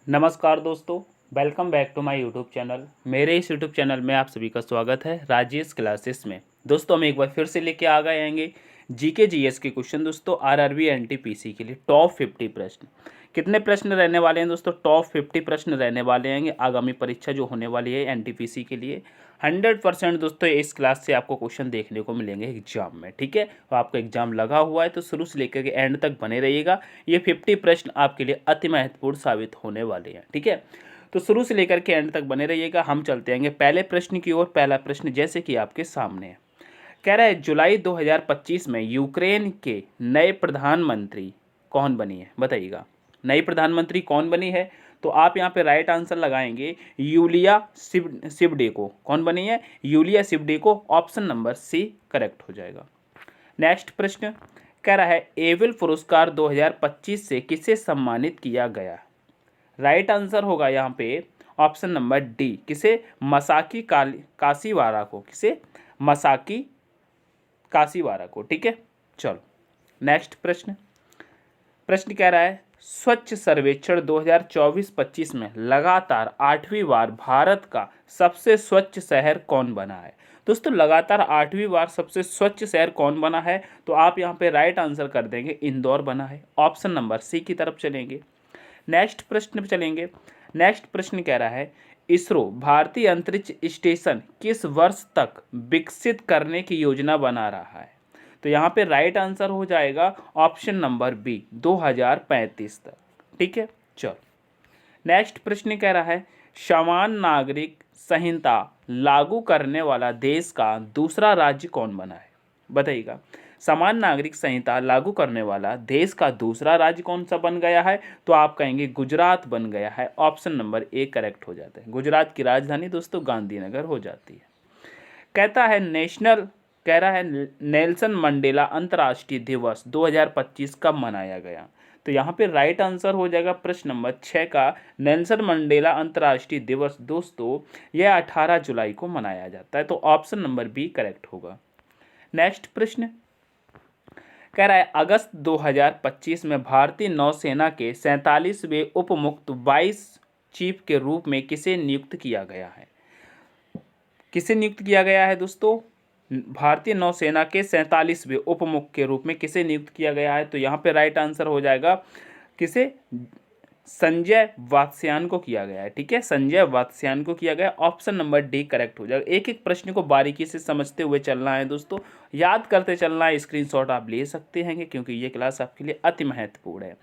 नमस्कार दोस्तों, welcome back to my YouTube channel. मेरे इस यूट्यूब चैनल में आप सभी का स्वागत है राजेश क्लासेस में। दोस्तों हम एक बार फिर से लेके आ गए आएंगे जीके जीएस के क्वेश्चन। दोस्तों आरआरबी एनटीपीसी के लिए टॉप 50 प्रश्न। कितने प्रश्न रहने वाले हैं दोस्तों? टॉप 50 प्रश्न रहने वाले हैं आगामी परीक्षा जो होने वाली है एनटीपीसी के लिए। 100% दोस्तों इस क्लास से आपको क्वेश्चन देखने को मिलेंगे एग्जाम में। ठीक है, तो आपका एग्जाम लगा हुआ है तो शुरू से लेकर के एंड तक बने रहिएगा। ये 50 प्रश्न आपके लिए अति महत्वपूर्ण साबित होने वाले हैं। ठीक है, तो शुरू से लेकर के एंड तक बने रहिएगा। हम चलते हैं पहले प्रश्न की ओर। पहला प्रश्न जैसे कि आपके सामने है, कह रहा है जुलाई 2025 में यूक्रेन के नए प्रधानमंत्री कौन बनी है? बताइएगा, नई प्रधानमंत्री कौन बनी है? तो आप यहाँ पे राइट आंसर लगाएंगे यूलिया सिवडेको। कौन बनी है? Yulia Svyrydenko. Option number C correct हो जाएगा। नेक्स्ट प्रश्न कह रहा है एविल पुरस्कार 2025 से किसे सम्मानित किया गया? राइट आंसर होगा यहाँ पे ऑप्शन नंबर डी, किसे? मसाकी कासीवारा को। किसे? मसाकी कासीवारा को। ठीक है, चलो नेक्स्ट प्रश्न। प्रश्न कह रहा है स्वच्छ सर्वेक्षण 2024-25 में लगातार 8वीं बार भारत का सबसे स्वच्छ शहर कौन बना है? दोस्तों लगातार 8वीं बार सबसे स्वच्छ शहर कौन बना है? तो आप यहाँ पे राइट आंसर कर देंगे इंदौर बना है। ऑप्शन नंबर सी की तरफ चलेंगे। नेक्स्ट प्रश्न पे चलेंगे। नेक्स्ट प्रश्न कह रहा है इसरो भारतीय अंतरिक्ष स्टेशन किस वर्ष तक विकसित करने की योजना बना रहा है? तो यहाँ पे राइट आंसर हो जाएगा ऑप्शन नंबर बी, 2035 तक। ठीक है, चलो नेक्स्ट प्रश्न कह रहा है समान नागरिक संहिता लागू करने वाला देश का दूसरा राज्य कौन बना है? बताइएगा, समान नागरिक संहिता लागू करने वाला देश का दूसरा राज्य कौन सा बन गया है? तो आप कहेंगे गुजरात बन गया है। ऑप्शन नंबर ए करेक्ट हो जाता है। गुजरात की राजधानी दोस्तों गांधीनगर हो जाती है। कहता है कह रहा है नेल्सन मंडेला अंतर्राष्ट्रीय दिवस 2025 कब मनाया गया? तो यहाँ पे राइट आंसर हो जाएगा प्रश्न नंबर 6 का नेल्सन मंडेला अंतर्राष्ट्रीय दिवस। दोस्तों यह 18 जुलाई को मनाया जाता है। तो ऑप्शन नंबर बी करेक्ट होगा। नेक्स्ट प्रश्न कह रहा है अगस्त 2025 में भारतीय नौसेना के 47वें उपमुक्त वाइस चीफ के रूप में किसे नियुक्त किया गया है? किसे नियुक्त किया गया है दोस्तों? भारतीय नौसेना के 47वें उपमुख्य के रूप में किसे नियुक्त किया गया है? तो यहाँ पे राइट आंसर हो जाएगा किसे? संजय वात्स्यायन को किया गया है। ठीक है, संजय वात्स्यायन को किया गया। ऑप्शन नंबर डी करेक्ट हो जाएगा। एक एक प्रश्न को बारीकी से समझते हुए चलना है दोस्तों, याद करते चलना है। स्क्रीनशॉट आप ले सकते हैं क्योंकि ये क्लास आपके लिए अति महत्वपूर्ण है।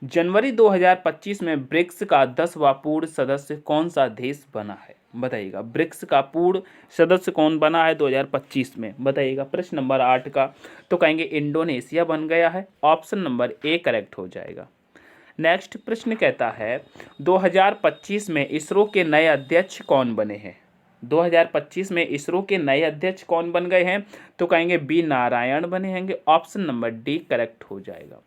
जनवरी 2025 में ब्रिक्स का 10वां पूर्ण सदस्य कौन सा देश बना है? बताइएगा, ब्रिक्स का पूर्ण सदस्य कौन बना है 2025 में? बताइएगा प्रश्न नंबर 8 का। तो कहेंगे इंडोनेशिया बन गया है। ऑप्शन नंबर ए करेक्ट हो जाएगा। नेक्स्ट प्रश्न कहता है 2025 में इसरो के नए अध्यक्ष कौन बने हैं? 2025 में इसरो के नए अध्यक्ष कौन बन गए हैं? तो कहेंगे बी नारायण बने होंगे। ऑप्शन नंबर डी करेक्ट हो जाएगा।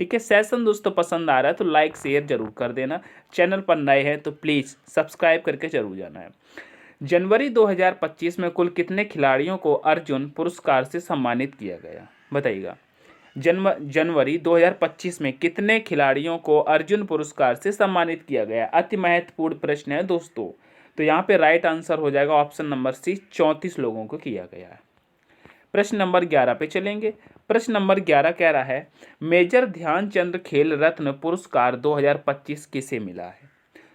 ठीक है, सेशन दोस्तों पसंद आ रहा है तो लाइक शेयर जरूर कर देना। चैनल पर नए हैं तो प्लीज़ सब्सक्राइब करके जरूर जाना है। जनवरी 2025 में कुल कितने खिलाड़ियों को अर्जुन पुरस्कार से सम्मानित किया गया? बताइएगा, जनवरी 2025 में कितने खिलाड़ियों को अर्जुन पुरस्कार से सम्मानित किया गया? अति महत्वपूर्ण प्रश्न है दोस्तों। तो यहाँ पे राइट आंसर हो जाएगा ऑप्शन नंबर सी, 34 लोगों को किया गया है। प्रश्न नंबर 11 पे चलेंगे। प्रश्न नंबर 11 कह रहा है मेजर ध्यानचंद खेल रत्न पुरस्कार 2025 किसे मिला है?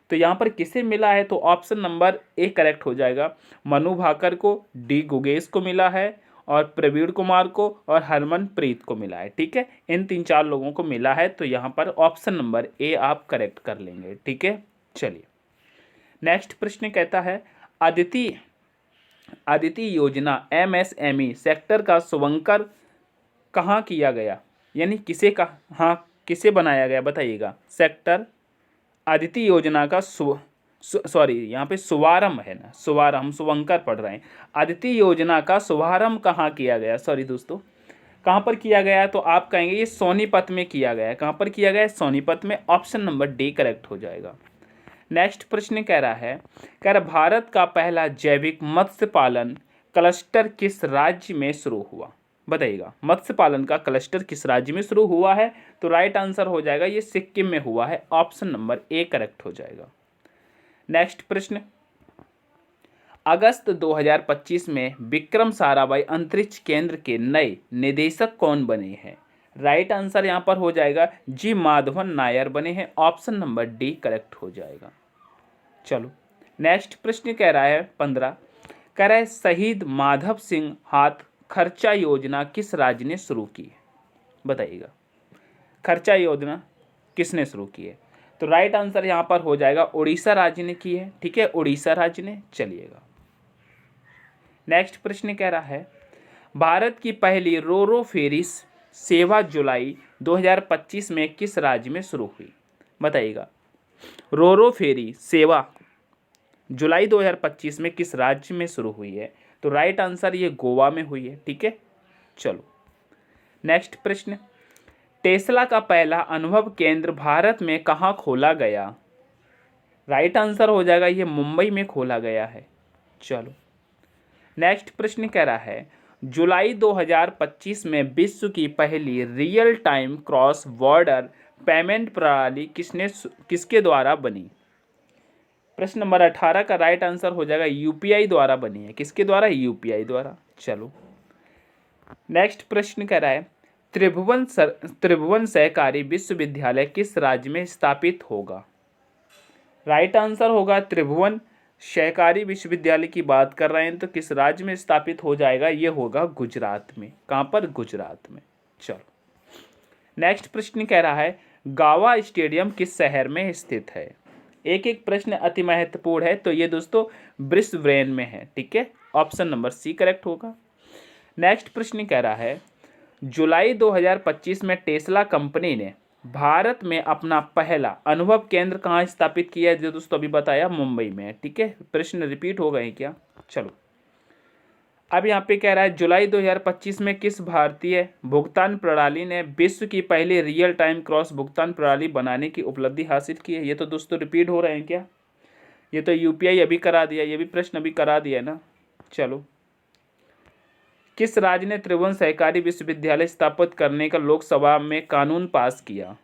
तो यहाँ पर किसे मिला है? तो ऑप्शन नंबर ए करेक्ट हो जाएगा। मनु भाकर को, डी गुगेश को मिला है, और प्रवीण कुमार को और हरमनप्रीत को मिला है। ठीक है, इन 3-4 लोगों को मिला है। तो यहाँ पर ऑप्शन नंबर ए आप करेक्ट कर लेंगे। ठीक है, चलिए नेक्स्ट प्रश्न कहता है अदिति योजना एमएसएमई सेक्टर का शुभारंभ कहाँ किया गया? यानी किसे बनाया गया? बताइएगा, सेक्टर अदिति योजना का सॉरी यहाँ पे शुभारंभ है ना, शुभारंभ शुभंकर पढ़ रहे हैं। अदिति योजना का शुभारंभ कहाँ किया गया? सॉरी दोस्तों, कहाँ पर किया गया? तो आप कहेंगे ये सोनीपत में किया गया है। कहाँ पर किया गया है? सोनीपत में। ऑप्शन नंबर डी करेक्ट हो जाएगा। नेक्स्ट प्रश्न कह रहा भारत का पहला जैविक मत्स्य पालन क्लस्टर किस राज्य में शुरू हुआ? बताइएगा। मत्स्य पालन का क्लस्टर किस राज्य में शुरू हुआ है? तो राइट आंसर हो जाएगा ये सिक्किम में हुआ है, ऑप्शन नंबर ए करेक्ट हो जाएगा। नेक्स्ट प्रश्न, अगस्त 2025 में विक्रम साराभाई अंतरिक्ष केंद्र के नए निदेशक कौन बने हैं? राइट आंसर यहां पर हो जाएगा जी माधवन नायर बने हैं, ऑप्शन नंबर डी करेक्ट हो जाएगा। चलो नेक्स्ट प्रश्न कह रहा है 15, कह रहा है शहीद माधव सिंह हाथ खर्चा योजना किस राज्य ने शुरू की है? बताइएगा, खर्चा योजना किसने शुरू की है? तो राइट आंसर यहाँ पर हो जाएगा उड़ीसा राज्य ने की है, ठीक है, उड़ीसा राज्य ने। चलिएगा नेक्स्ट प्रश्न कह रहा है भारत की पहली रोरो फेरी सेवा जुलाई 2025 में किस राज्य में शुरू हुई? बताइएगा, रोरो फेरी सेवा जुलाई 2025 में किस राज्य में शुरू हुई है? तो राइट आंसर ये गोवा में हुई है, ठीक है। चलो नेक्स्ट प्रश्न, टेस्ला का पहला अनुभव केंद्र भारत में कहाँ खोला गया? राइट आंसर हो जाएगा ये मुंबई में खोला गया है। चलो नेक्स्ट प्रश्न कह रहा है जुलाई 2025 में विश्व की पहली real time cross border payment प्रणाली किसके द्वारा बनी? प्रश्न नंबर 18 का राइट आंसर हो जाएगा यूपीआई द्वारा बनी है। किसके द्वारा? यूपीआई द्वारा। चलो नेक्स्ट प्रश्न कह रहा है त्रिभुवन सहकारी विश्वविद्यालय किस राज्य में स्थापित होगा? राइट आंसर होगा त्रिभुवन सहकारी विश्वविद्यालय की बात कर रहे हैं तो किस राज्य में स्थापित हो जाएगा? ये होगा गुजरात में। कहाँ पर? गुजरात में। चलो नेक्स्ट प्रश्न कह रहा है गावा स्टेडियम किस शहर में स्थित है? एक एक प्रश्न अति महत्वपूर्ण है, तो ये दोस्तों ब्रिस्बेन में है, ठीक है, ऑप्शन नंबर सी करेक्ट होगा। नेक्स्ट प्रश्न कह रहा है जुलाई 2025 में टेस्ला कंपनी ने भारत में अपना पहला अनुभव केंद्र कहाँ स्थापित किया है? जो दोस्तों अभी बताया मुंबई में है, ठीक है। प्रश्न रिपीट हो गए क्या? चलो अब यहाँ पे कह रहा है जुलाई 2025 में किस भारतीय भुगतान प्रणाली ने विश्व की पहली रियल टाइम क्रॉस भुगतान प्रणाली बनाने की उपलब्धि हासिल की है? ये तो दोस्तों रिपीट हो रहे हैं क्या? ये तो यूपीआई अभी करा दिया, ये भी प्रश्न अभी करा दिया ना। चलो किस राज्य ने त्रिभुवन सहकारी विश्वविद्यालय स्थापित करने का लोकसभा में कानून पास किया?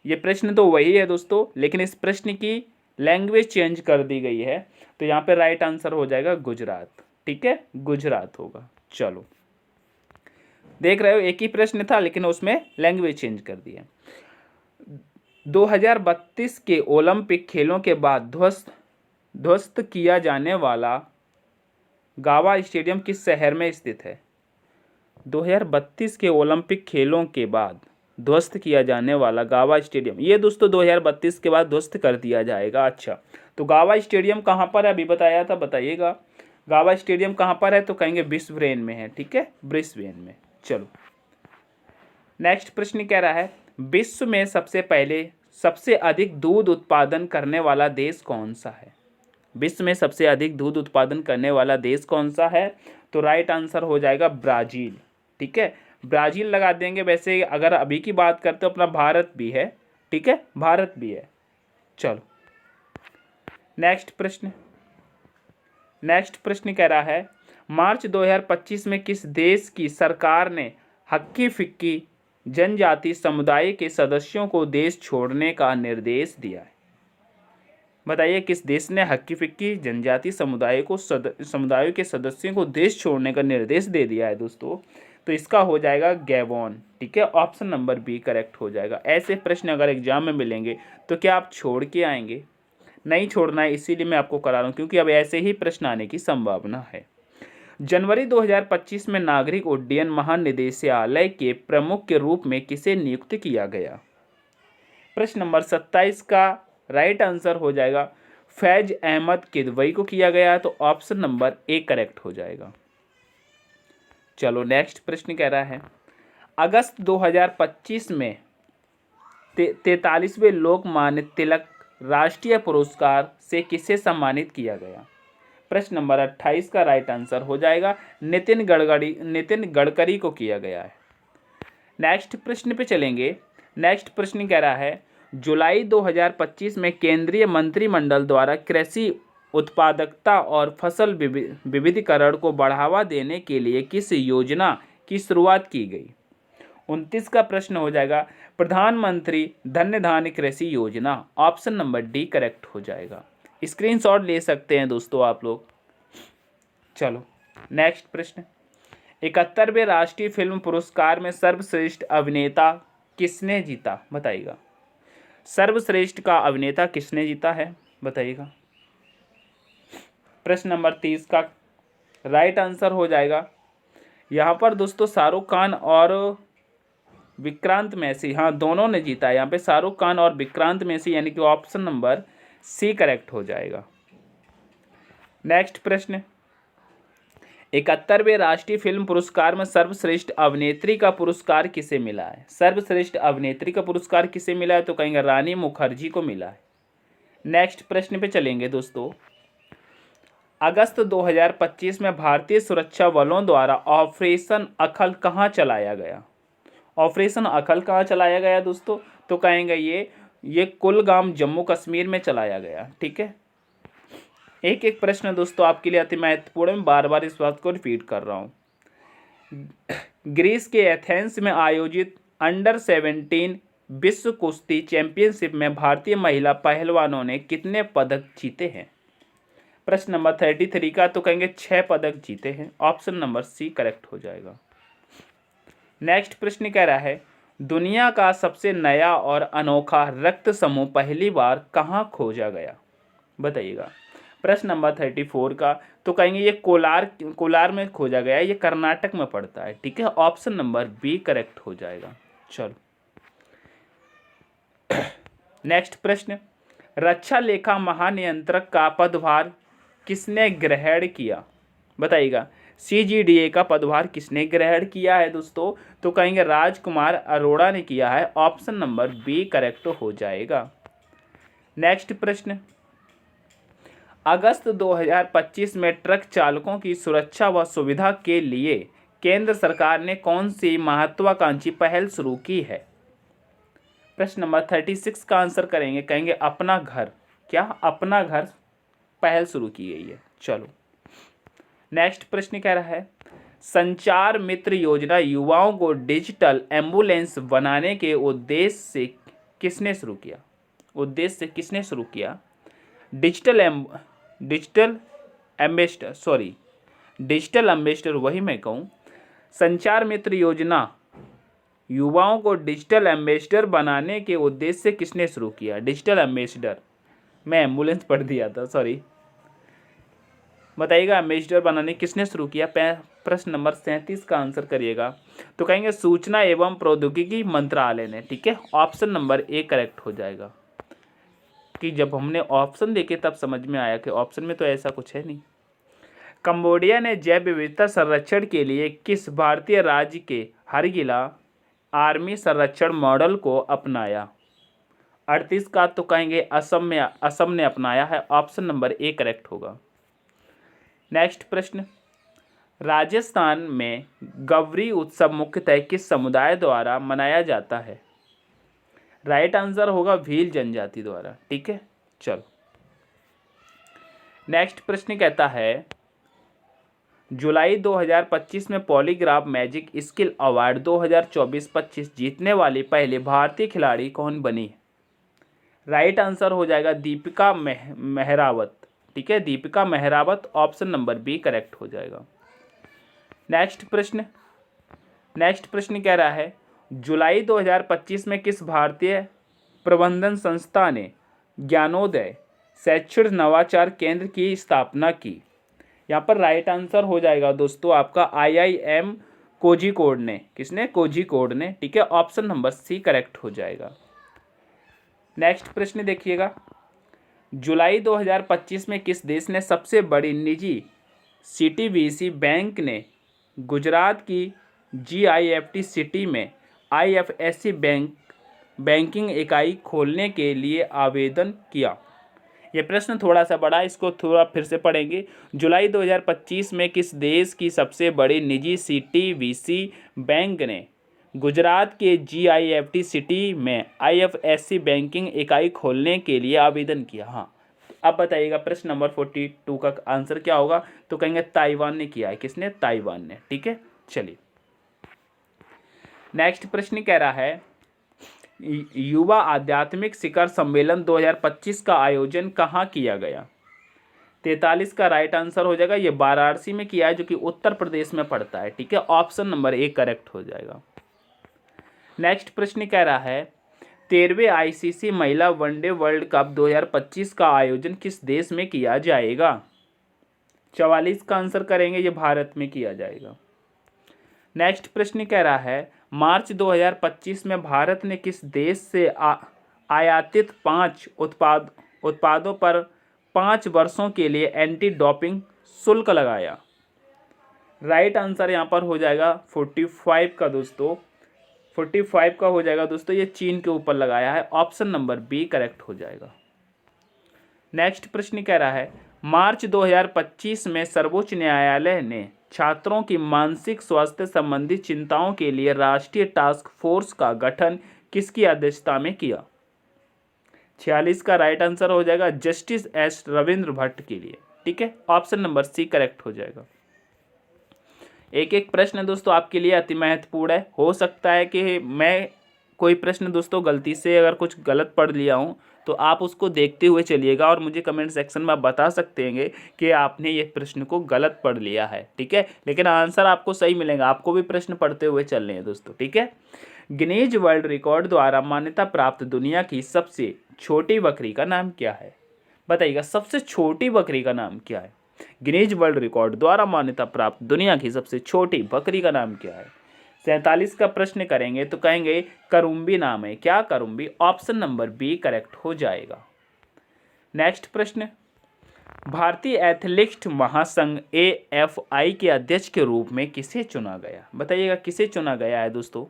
ये प्रश्न तो वही है दोस्तों, लेकिन इस प्रश्न की लैंग्वेज चेंज कर दी गई है, तो यहाँ पे राइट आंसर हो जाएगा गुजरात, ठीक है, गुजरात होगा। चलो देख रहे हो एक ही प्रश्न था लेकिन उसमें लैंग्वेज चेंज कर दी है। 2032 के ओलंपिक खेलों के बाद ध्वस्त किया जाने वाला गावा स्टेडियम किस शहर में स्थित है? 2032 के ओलंपिक खेलों के बाद ध्वस्त किया जाने वाला गावा स्टेडियम, ये दोस्तों 2032 के बाद ध्वस्त कर दिया जाएगा। अच्छा तो गावा स्टेडियम कहाँ पर है? अभी बताया था, बताइएगा गावा स्टेडियम कहाँ पर है? तो कहेंगे ब्रिस्बेन में है, ठीक है, ब्रिस्बेन में। चलो नेक्स्ट प्रश्न कह रहा है विश्व में सबसे अधिक दूध उत्पादन करने वाला देश कौन सा है? विश्व में सबसे अधिक दूध उत्पादन करने वाला देश कौन सा है? तो राइट आंसर हो जाएगा ब्राजील, ठीक है, ब्राजील लगा देंगे। वैसे अगर अभी की बात करते हो अपना भारत भी है, ठीक है, भारत भी है। चलो नेक्स्ट प्रश्न कह रहा है मार्च 2025 में किस देश की सरकार ने हक्की फिक्की जनजाति समुदाय के सदस्यों को देश छोड़ने का निर्देश दिया है? बताइए किस देश ने हक्की फिक्की जनजाति समुदायों के सदस्यों को देश छोड़ने का निर्देश दे दिया है दोस्तों? तो इसका हो जाएगा गैबोन, ठीक है, ऑप्शन नंबर बी करेक्ट हो जाएगा। ऐसे प्रश्न अगर एग्जाम में मिलेंगे तो क्या आप छोड़ के आएंगे? नहीं छोड़ना है, इसीलिए मैं आपको करा रहा हूँ क्योंकि अब ऐसे ही प्रश्न आने की संभावना है। जनवरी 2025 में नागरिक उड्डयन महानिदेशालय के प्रमुख के रूप में किसे नियुक्त किया गया? प्रश्न नंबर 27 का राइट आंसर हो जाएगा फैज अहमद किदवई को किया गया, तो ऑप्शन नंबर ए करेक्ट हो जाएगा। चलो नेक्स्ट प्रश्न कह रहा है अगस्त 2025 में 43वें लोकमान्य तिलक राष्ट्रीय पुरस्कार से किसे सम्मानित किया गया? प्रश्न नंबर 28 का राइट आंसर हो जाएगा नितिन गडकरी को किया गया है। नेक्स्ट प्रश्न पे चलेंगे। नेक्स्ट प्रश्न कह रहा है जुलाई 2025 में केंद्रीय मंत्रिमंडल द्वारा कृषि उत्पादकता और फसल विविधीकरण को बढ़ावा देने के लिए किस योजना की शुरुआत की गई? 29 का प्रश्न हो जाएगा प्रधानमंत्री धन्य धान्य कृषि योजना। ऑप्शन नंबर डी करेक्ट हो जाएगा। स्क्रीनशॉट ले सकते हैं दोस्तों आप लोग। चलो नेक्स्ट प्रश्न, 71वें राष्ट्रीय फिल्म पुरस्कार में सर्वश्रेष्ठ अभिनेता किसने जीता? बताइएगा। सर्वश्रेष्ठ का अभिनेता किसने जीता है? बताइएगा। प्रश्न नंबर 30 का राइट आंसर हो जाएगा यहाँ पर दोस्तों शाहरुख खान और विक्रांत मैसी, हाँ दोनों ने जीता है यहाँ पे, शाहरुख खान और विक्रांत मैसी, यानी कि ऑप्शन नंबर सी करेक्ट हो जाएगा। नेक्स्ट प्रश्न, 71वें राष्ट्रीय फिल्म पुरस्कार में सर्वश्रेष्ठ अभिनेत्री का पुरस्कार किसे मिला है? सर्वश्रेष्ठ अभिनेत्री का पुरस्कार किसे मिला है? तो कहेंगे रानी मुखर्जी को मिला है। नेक्स्ट प्रश्न पे चलेंगे दोस्तों, अगस्त 2025 में भारतीय सुरक्षा बलों द्वारा ऑपरेशन अखल कहाँ चलाया गया? ऑपरेशन अखल कहाँ चलाया गया दोस्तों? तो कहेंगे ये कुलगाम जम्मू कश्मीर में चलाया गया। ठीक है, एक एक प्रश्न दोस्तों आपके लिए अति महत्वपूर्ण है, बार बार इस बात को रिपीट कर रहा हूँ। ग्रीस के एथेंस में आयोजित अंडर 17 विश्व कुश्ती चैंपियनशिप में भारतीय महिला पहलवानों ने कितने पदक जीते हैं? प्रश्न नंबर 33 का तो कहेंगे 6 पदक जीते हैं। ऑप्शन नंबर सी करेक्ट हो जाएगा। नेक्स्ट प्रश्न कह रहा है दुनिया का सबसे नया और अनोखा रक्त समूह पहली बार कहाँ खोजा गया? बताइएगा। प्रश्न नंबर 34 का तो कहेंगे ये कोलार में खोजा गया है, ये कर्नाटक में पड़ता है। ठीक है, ऑप्शन नंबर बी करेक्ट हो जाएगा। चलो नेक्स्ट प्रश्न, रक्षा लेखा महानियंत्रक का पदभार किसने ग्रहण किया? बताइएगा। CGDA का पदभार किसने ग्रहण किया है दोस्तों? तो कहेंगे राजकुमार अरोड़ा ने किया है। ऑप्शन नंबर बी करेक्ट हो जाएगा। नेक्स्ट प्रश्न, अगस्त 2025 में ट्रक चालकों की सुरक्षा व सुविधा के लिए केंद्र सरकार ने कौन सी महत्वाकांक्षी पहल शुरू की है? प्रश्न नंबर 36 का आंसर करेंगे, कहेंगे अपना घर। क्या? अपना घर पहल शुरू की गई है। चलो नेक्स्ट प्रश्न कह रहा है संचार मित्र योजना युवाओं को डिजिटल एम्बुलेंस बनाने के उद्देश्य से किसने शुरू किया? डिजिटल एम्बेसडर वही मैं कहूँ। संचार मित्र योजना युवाओं को डिजिटल एम्बेसडर बनाने के उद्देश्य से किसने शुरू किया? डिजिटल एम्बेसडर, मैं एम्बुलेंस पढ़ दिया था, सॉरी। बताइएगा एम्बेसडर बनाने किसने शुरू किया? प्रश्न नंबर 37 का आंसर करिएगा। तो कहेंगे सूचना एवं प्रौद्योगिकी मंत्रालय ने। ठीक है, ऑप्शन नंबर ए करेक्ट हो जाएगा। कि जब हमने ऑप्शन देखे तब समझ में आया कि ऑप्शन में तो ऐसा कुछ है नहीं। कंबोडिया ने जैव विविधता संरक्षण के लिए किस भारतीय राज्य के हरगिला आर्मी संरक्षण मॉडल को अपनाया? 38 का तो कहेंगे असम ने अपनाया है। ऑप्शन नंबर ए करेक्ट होगा। नेक्स्ट प्रश्न, राजस्थान में गौरी उत्सव मुख्यतः किस समुदाय द्वारा मनाया जाता है? राइट आंसर होगा भील जनजाति द्वारा। ठीक है, चलो नेक्स्ट प्रश्न कहता है जुलाई 2025 में पॉलीग्राफ मैजिक स्किल अवार्ड 2024-25 जीतने वाली पहले भारतीय खिलाड़ी कौन बनी है? राइट आंसर हो जाएगा दीपिका मेहरावत। ठीक है, Deepika Mehrawat. Option number B correct हो जाएगा। नेक्स्ट प्रश्न कह रहा है जुलाई 2025 में किस भारतीय प्रबंधन संस्था ने ज्ञानोदय शैक्षणिक नवाचार केंद्र की स्थापना की? यहाँ पर राइट आंसर हो जाएगा दोस्तों आपका IIM कोझिकोड ने। किसने? कोझिकोड ने। ठीक है, ऑप्शन नंबर सी करेक्ट हो जाएगा। नेक्स्ट प्रश्न देखिएगा, जुलाई 2025 में किस देश ने सबसे बड़ी निजी CTBC बैंक ने गुजरात की GIFT सिटी में IFSC बैंकिंग इकाई खोलने के लिए आवेदन किया? ये प्रश्न थोड़ा सा बड़ा, इसको थोड़ा फिर से पढ़ेंगे। जुलाई 2025 में किस देश की सबसे बड़ी निजी CTBC बैंक ने गुजरात के GIFT सिटी में IFSC बैंकिंग इकाई खोलने के लिए आवेदन किया? हाँ, अब बताइएगा प्रश्न नंबर 42 का आंसर क्या होगा? तो कहेंगे ताइवान ने किया है। किसने? ताइवान ने। ठीक है, चलिए नेक्स्ट प्रश्न कह रहा है युवा आध्यात्मिक शिखर सम्मेलन 2025 का आयोजन कहाँ किया गया। 43 का राइट आंसर हो जाएगा, ये वाराणसी में किया है जो कि उत्तर प्रदेश में पड़ता है। ठीक है, ऑप्शन नंबर ए करेक्ट हो जाएगा। नेक्स्ट प्रश्न कह रहा है 13वें आईसीसी महिला वनडे वर्ल्ड कप 2025 का आयोजन किस देश में किया जाएगा। 44 का आंसर करेंगे, ये भारत में किया जाएगा। नेक्स्ट प्रश्न कह रहा है मार्च 2025 में भारत ने किस देश से आयातित 5 उत्पादों पर 5 वर्षों के लिए एंटी डोपिंग शुल्क लगाया। राइट आंसर यहाँ पर हो जाएगा 45 का दोस्तों, 45 का हो जाएगा दोस्तों, ये चीन के ऊपर लगाया है। ऑप्शन नंबर बी करेक्ट हो जाएगा। नेक्स्ट प्रश्न कह रहा है मार्च 2025 में सर्वोच्च न्यायालय ने छात्रों की मानसिक स्वास्थ्य संबंधी चिंताओं के लिए राष्ट्रीय टास्क फोर्स का गठन किसकी अध्यक्षता में किया। 46 का राइट आंसर हो जाएगा जस्टिस एस रविंद्र भट्ट के लिए। ठीक है, ऑप्शन नंबर सी करेक्ट हो जाएगा। एक एक प्रश्न दोस्तों आपके लिए अति महत्वपूर्ण है। हो सकता है कि मैं कोई प्रश्न दोस्तों गलती से अगर कुछ गलत पढ़ लिया हूँ तो आप उसको देखते हुए चलिएगा और मुझे कमेंट सेक्शन में बता सकते हैं कि आपने ये प्रश्न को गलत पढ़ लिया है। ठीक है, लेकिन आंसर आपको सही मिलेगा, आपको भी प्रश्न पढ़ते हुए चलने हैं दोस्तों। ठीक है, गिनीज वर्ल्ड रिकॉर्ड द्वारा मान्यता प्राप्त दुनिया की सबसे छोटी बकरी का नाम क्या है। बताइएगा, सबसे छोटी बकरी का नाम क्या है। गिनीज वर्ल्ड रिकॉर्ड द्वारा मान्यता प्राप्त दुनिया की सबसे छोटी बकरी का नाम क्या है। 47 का प्रश्न करेंगे तो कहेंगे करुम्बी नाम है। क्या करुम्बी। ऑप्शन नंबर बी करेक्ट हो जाएगा। नेक्स्ट प्रश्न भारतीय एथलेटिक्स महासंघ AFI के अध्यक्ष के रूप में किसे चुना गया। बताइएगा किसे चुना गया है दोस्तों।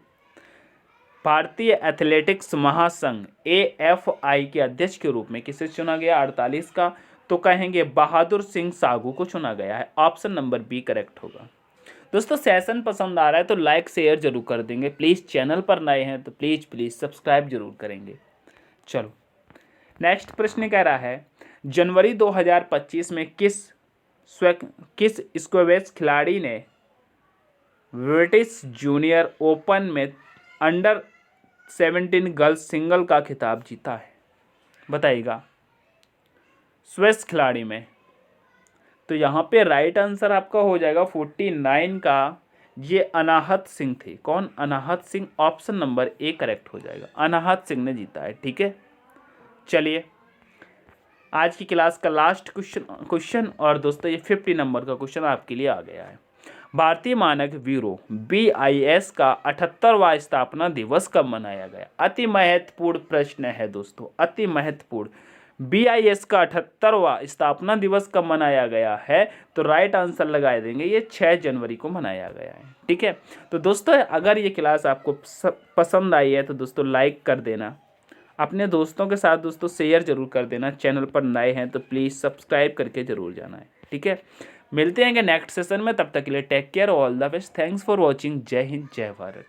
भारतीय एथलेटिक्स महासंघ AFI के अध्यक्ष के रूप में किसे चुना गया। 48 का तो कहेंगे बहादुर सिंह साहू को चुना गया है। ऑप्शन नंबर बी करेक्ट होगा। दोस्तों सेशन पसंद आ रहा है तो लाइक शेयर जरूर कर देंगे। प्लीज़ चैनल पर नए हैं तो प्लीज़ सब्सक्राइब जरूर करेंगे। चलो नेक्स्ट प्रश्न कह रहा है जनवरी 2025 में किस स्क्वैश खिलाड़ी ने ब्रिटिश जूनियर ओपन में अंडर 17 गर्ल्स सिंगल का खिताब जीता है। बताइएगा स्क्वैश खिलाड़ी में। तो यहाँ पे राइट आंसर आपका हो जाएगा 49 का, ये अनाहत सिंह थे। कौन। Anahat Singh. Option number A correct हो जाएगा, अनाहत सिंह ने जीता है। ठीक है, चलिए आज की क्लास का लास्ट क्वेश्चन और दोस्तों ये 50 नंबर का क्वेश्चन आपके लिए आ गया है। भारतीय मानक ब्यूरो BIS का 78वां स्थापना दिवस कब मनाया गया। अति महत्वपूर्ण प्रश्न है दोस्तों, अति महत्वपूर्ण। BIS का 78वां स्थापना दिवस कब मनाया गया है तो राइट आंसर लगा देंगे, ये 6 जनवरी को मनाया गया है। ठीक है, तो दोस्तों अगर ये क्लास आपको पसंद आई है तो दोस्तों लाइक कर देना, अपने दोस्तों के साथ दोस्तों शेयर जरूर कर देना। चैनल पर नए हैं तो प्लीज़ सब्सक्राइब करके जरूर जाना है। ठीक है, मिलते हैं नेक्स्ट सेशन में, तब तक के लिए take care, all the best, thanks for watching. जय हिंद, जय भारत।